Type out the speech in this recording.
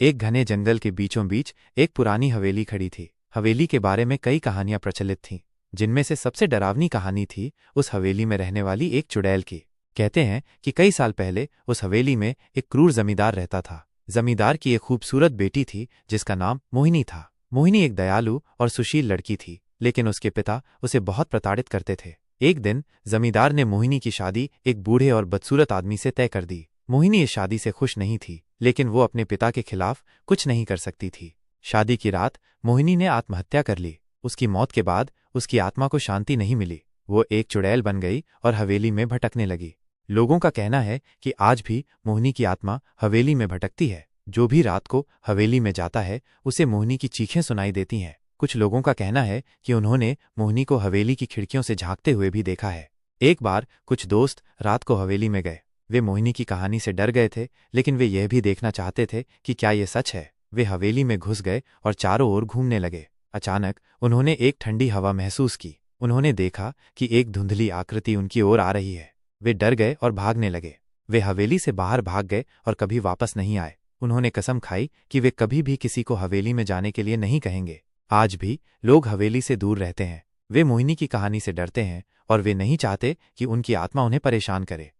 एक घने जंगल के बीचों बीच एक पुरानी हवेली खड़ी थी। हवेली के बारे में कई कहानियां प्रचलित थीं, जिनमें से सबसे डरावनी कहानी थी उस हवेली में रहने वाली एक चुड़ैल की। कहते हैं कि कई साल पहले उस हवेली में एक क्रूर जमींदार रहता था। जमींदार की एक खूबसूरत बेटी थी जिसका नाम मोहिनी था। मोहिनी एक दयालु और सुशील लड़की थी, लेकिन उसके पिता उसे बहुत प्रताड़ित करते थे। एक दिन जमींदार ने मोहिनी की शादी एक बूढ़े और बदसूरत आदमी से तय कर दी। मोहिनी इस शादी से खुश नहीं थी, लेकिन वो अपने पिता के खिलाफ कुछ नहीं कर सकती थी। शादी की रात मोहिनी ने आत्महत्या कर ली। उसकी मौत के बाद उसकी आत्मा को शांति नहीं मिली। वो एक चुड़ैल बन गई और हवेली में भटकने लगी। लोगों का कहना है कि आज भी मोहिनी की आत्मा हवेली में भटकती है। जो भी रात को हवेली में जाता है उसे मोहिनी की चीखें सुनाई देती हैं। कुछ लोगों का कहना है कि उन्होंने मोहिनी को हवेली की खिड़कियों से झांकते हुए भी देखा है। एक बार कुछ दोस्त रात को हवेली में गए। वे मोहिनी की कहानी से डर गए थे, लेकिन वे यह भी देखना चाहते थे कि क्या ये सच है। वे हवेली में घुस गए और चारों ओर घूमने लगे। अचानक उन्होंने एक ठंडी हवा महसूस की। उन्होंने देखा कि एक धुंधली आकृति उनकी ओर आ रही है। वे डर गए और भागने लगे। वे हवेली से बाहर भाग गए और कभी वापस नहीं आए। उन्होंने कसम खाई कि वे कभी भी किसी को हवेली में जाने के लिए नहीं कहेंगे। आज भी लोग हवेली से दूर रहते हैं। वे मोहिनी की कहानी से डरते हैं और वे नहीं चाहते कि उनकी आत्मा उन्हें परेशान करे।